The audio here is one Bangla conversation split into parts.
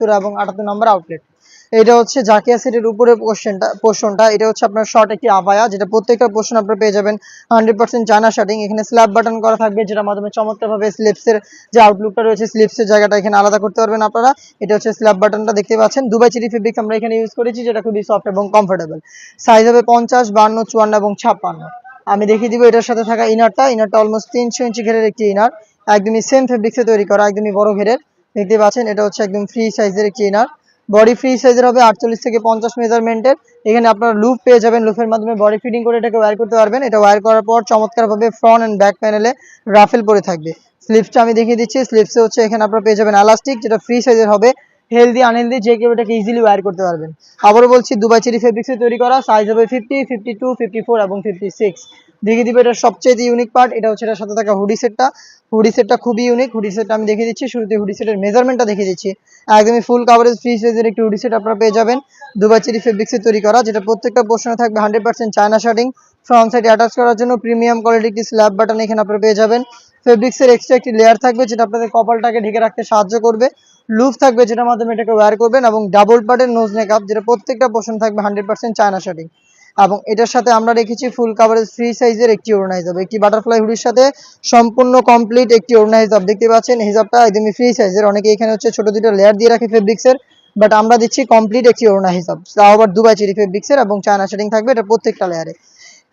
৭৭ এবং ৭৮ নম্বর আউটলেট। এটা হচ্ছে জাকিয়া সেটের উপরে পোর্শনটা এটা হচ্ছে আপনার শর্ট একটি আবায়া, যেটা প্রত্যেকটা পোর্শন আপনারা পেয়ে যাবেন 100% চায়না শার্টিং। এখানে স্ল্যাব বাটন করা থাকবে, যেটার মাধ্যমে চমৎকারভাবে স্লিপসের যে আউটলুকটা রয়েছে, স্লিপসের জায়গাটা এখানে আলাদা করতে পারবেন আপনারা। এটা হচ্ছে স্ল্যাব বাটনটা দেখতে পাচ্ছেন। দুবাই চেরি ফেব্রিক্স আমরা এখানে ইউজ করেছি, যেটা খুবই সফট এবং কমফোর্টেবল। সাইজ হবে 50, 52, 54 এবং 56। আমি দেখিয়ে দিব এটার সাথে থাকা ইনারটা অলমোস্ট 300 ইঞ্চি ঘেরের একটি ইনার, একদমই সেম ফেব্রিক্সে তৈরি করা, একদমই বড় ঘেরের দেখতে পাচ্ছেন। এটা হচ্ছে একদম ফ্রি সাইজের একটি ইনার, বডি ফ্রি সাইজের হবে 48 থেকে 50 মেজারমেন্টের। এখানে আপনারা লুপ পেয়ে যাবেন, লুপের মাধ্যমে বডি ফিটিং করে এটাকে ওয়্যার করতে পারবেন। এটা ওয়্যার করার পর চমৎকারভাবে ফ্রন্ট এন্ড ব্যাক প্যানেলে রাফেল পরে থাকবে। স্লিপসটা আমি দেখিয়ে দিচ্ছি। স্লিপসে হচ্ছে এখানে আপনারা পেয়ে যাবেন এলাস্টিক, যেটা ফ্রি সাইজের হবে। হেলদি আনহেলদি যে কেউ এটাকে ইজিলি ওয়্যার করতে পারবেন। আবারও বলছি দুবাই চেরি ফেব্রিক্সে তৈরি করা, সাইজ হবে 50, 52, 54 এবং 56। দেখিয়ে দিব এটার সবচেয়ে ইউনিক পার্ট, এটা হচ্ছে এটার সাথে থাকা হুডি সেটটা খুবই ইউনিক। হুডি সেটটা আমি দেখিয়ে দিচ্ছি, শুরুতে হুডি সেটের মেজারমেন্টটা দেখিয়ে দিচ্ছি। একদমই ফুল কাভারেজ ফ্রি সাইজের একটি হুডি সেট আপনারা পেয়ে যাবেন দুবাই চেরি ফেব্রিক্সে তৈরি করা, যেটা প্রত্যেকটা পোর্শনে থাকবে 100% চায়না শার্টিং। ফ্রন্ট সাইডে অ্যাটাচ করার জন্য প্রিমিয়াম কোয়ালিটির একটি স্ল্যাব বাটন এখানে আপনারা পেয়ে যাবেন। ফেব্রিক্সের এক্সট্রা একটি লেয়ার থাকবে, যেটা আপনাদের কপালটাকে ঢেকে রাখতে সাহায্য করবে। লুপ থাকবে, যেটার মাধ্যমে এটাকে ওয়্যার করবেন, এবং ডাবল পার্টের নোজ নেকআপ, যেটা প্রত্যেকটা পোর্শন থাকবে 100% চায়না শার্টিং। এবং এটার সাথে আমরা রেখেছি ফুল কাভারেজ ফ্রি সাইজের একটি ওড়না হিসাব, একটি বাটারফ্লাই হুডির সাথে সম্পূর্ণ কমপ্লিট একটি ওড়না হিসাব দেখতে পাচ্ছেন। হিসাবটা একদমই ফ্রি সাইজের। অনেকে এখানে হচ্ছে ছোট দুটো লেয়ার দিয়ে রাখে ফেব্রিক্সের, বাট আমরা দিচ্ছি কমপ্লিট একটি ওড়না হিসাব, তাও আবার দুবাই চেরি ফেব্রিক্সের, এবং চায়না শার্টিং থাকবে এটা প্রত্যেকটা লেয়ারে।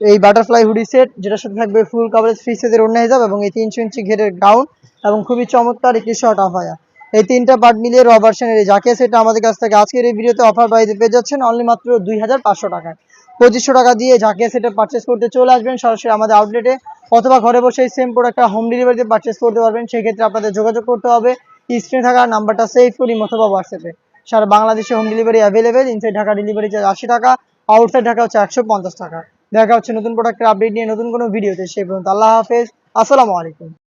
এই বাটারফ্লাই হুডি সেট, যেটার সাথে থাকবে ফুল কাভারেজ ফ্রি সাইজের ওড়না হিসাব, এবং এই 300 ইঞ্চি ঘেরের গাউন, এবং খুবই চমৎকার একটি শর্ট আফায়া। এই তিনটা পার্ট মিলিয়ে র ভার্সনের এই জাকিয়া সেটটা আমাদের কাছ থেকে আজকের এই ভিডিওতে অফার প্রাইসে পেয়ে যাচ্ছেন অনলি মাত্র 2500 টাকায়। 2500 টাকা দিয়ে জাকিয়া সেটটা পারচেস করতে চলে আসবেন সরাসরি আমাদের আউটলেটে, অথবা ঘরে বসে এই সেম প্রোডাক্টটা হোম ডেলিভারিতে পারচেস করতে পারবেন। সেক্ষেত্রে আপনাদের যোগাযোগ করতে হবে স্ক্রিনে থাকা নাম্বারটা সেভ করি অথবা হোয়াটসঅ্যাপে। সারা বাংলাদেশে home delivery available. Inside Dhaka delivery charge 80 টাকা, আউটসাইড ঢাকা হচ্ছে 150 টাকা। দেখা হচ্ছে নতুন প্রোডাক্টের আপডেট নিয়ে নতুন কোনো ভিডিওতে। সেই পর্যন্ত আল্লাহ হাফেজ, আসসালামু আলাইকুম।